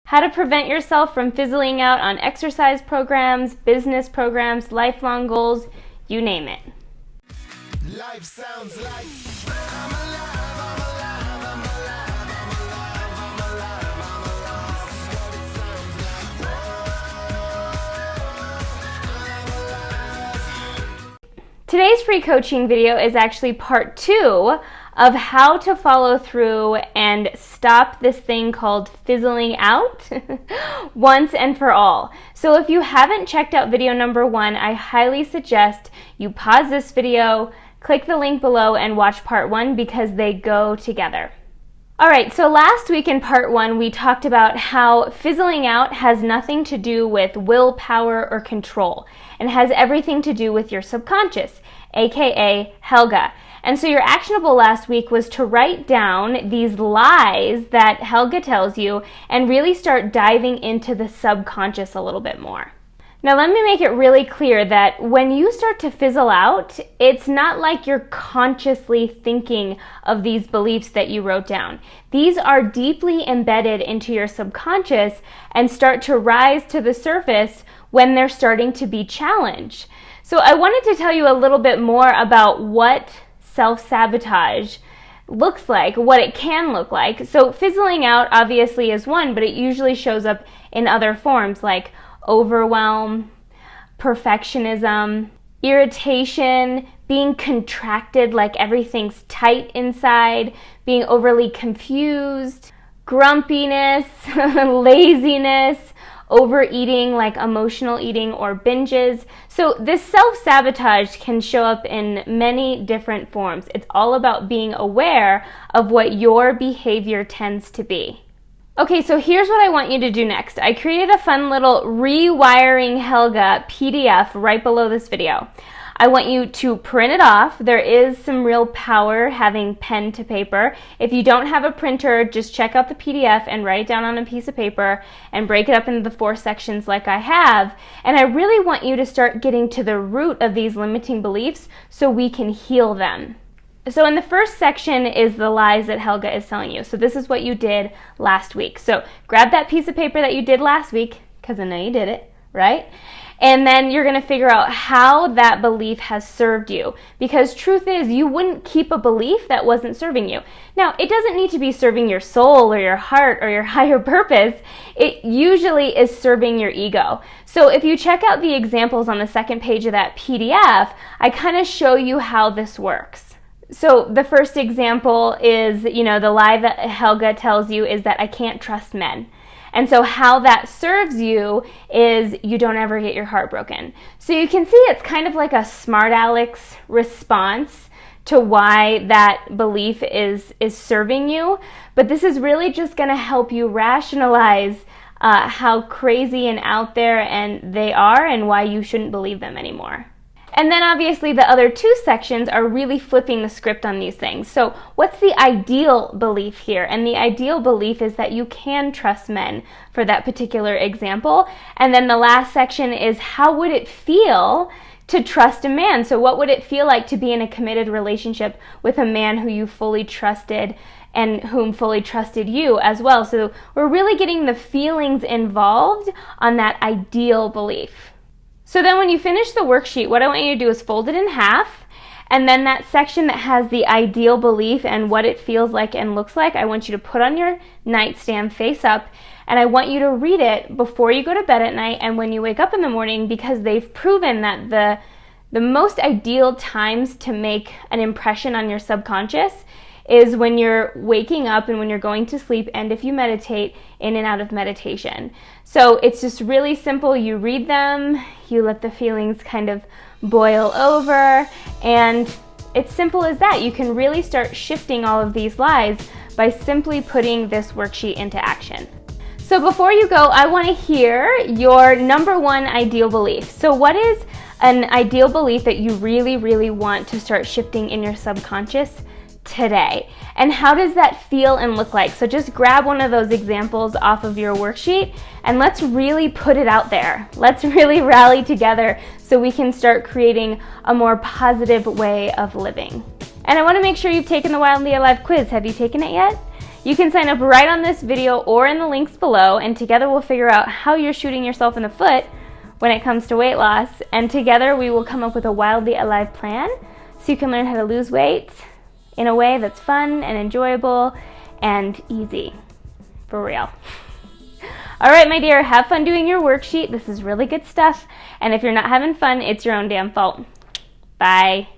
how to prevent yourself from fizzling out on exercise programs, business programs, lifelong goals, you name it. Life sounds like I'm alive, I'm alive, I'm alive, I'm alive, I'm alive, I'm alive. This is what it sounds like. I'm alive. Today's free coaching video is actually part 2 of how to follow through and stop this thing called fizzling out once and for all. So if you haven't checked out video number 1, I highly suggest you pause this video, click the link below, and watch part 1 because they go together. Alright, so last week in part 1 we talked about how fizzling out has nothing to do with willpower or control and has everything to do with your subconscious, aka Helga. And so your actionable last week was to write down these lies that Helga tells you and really start diving into the subconscious a little bit more. Now let me make it really clear that when you start to fizzle out, it's not like you're consciously thinking of these beliefs that you wrote down. These are deeply embedded into your subconscious and start to rise to the surface when they're starting to be challenged. So I wanted to tell you a little bit more about what self-sabotage looks like, what it can look like. So fizzling out obviously is one, but it usually shows up in other forms like overwhelm, perfectionism, irritation, being contracted like everything's tight inside, being overly confused, grumpiness, laziness, overeating like emotional eating or binges. So this self-sabotage can show up in many different forms. It's all about being aware of what your behavior tends to be. Okay, so here's what I want you to do next. I created a fun little Rewiring Helga PDF right below this video. I want you to print it off. There is some real power having pen to paper. If you don't have a printer, just check out the PDF and write it down on a piece of paper and break it up into the 4 sections like I have. And I really want you to start getting to the root of these limiting beliefs so we can heal them. So in the first section is the lies that Helga is telling you. So this is what you did last week. So grab that piece of paper that you did last week, because I know you did it, right? And then you're going to figure out how that belief has served you. Because truth is, you wouldn't keep a belief that wasn't serving you. Now, it doesn't need to be serving your soul or your heart or your higher purpose. It usually is serving your ego. So if you check out the examples on the second page of that PDF, I kind of show you how this works. So the first example is, the lie that Helga tells you is that I can't trust men. And so how that serves you is you don't ever get your heart broken. So you can see it's kind of like a smart Alex response to why that belief is serving you. But this is really just going to help you rationalize how crazy and out there and they are and why you shouldn't believe them anymore. And then obviously the other 2 sections are really flipping the script on these things. So what's the ideal belief here? And the ideal belief is that you can trust men for that particular example. And then the last section is how would it feel to trust a man? So what would it feel like to be in a committed relationship with a man who you fully trusted and whom fully trusted you as well? So we're really getting the feelings involved on that ideal belief. So then when you finish the worksheet, what I want you to do is fold it in half, and then that section that has the ideal belief and what it feels like and looks like, I want you to put on your nightstand face up, and I want you to read it before you go to bed at night and when you wake up in the morning, because they've proven that the most ideal times to make an impression on your subconscious is when you're waking up and when you're going to sleep, and if you meditate, in and out of meditation. So it's just really simple. You read them, you let the feelings kind of boil over, and it's simple as that. You can really start shifting all of these lies by simply putting this worksheet into action. So before you go, I want to hear your number 1 ideal belief. So what is an ideal belief that you really, really want to start shifting in your subconscious today? And how does that feel and look like? So just grab one of those examples off of your worksheet and let's really put it out there. Let's really rally together so we can start creating a more positive way of living. And I want to make sure you've taken the Wildly Alive quiz. Have you taken it yet? You can sign up right on this video or in the links below, and together we'll figure out how you're shooting yourself in the foot when it comes to weight loss, and together we will come up with a wildly alive plan so you can learn how to lose weight in a way that's fun and enjoyable and easy. For real. All right, my dear, have fun doing your worksheet. This is really good stuff, and if you're not having fun, it's your own damn fault. Bye.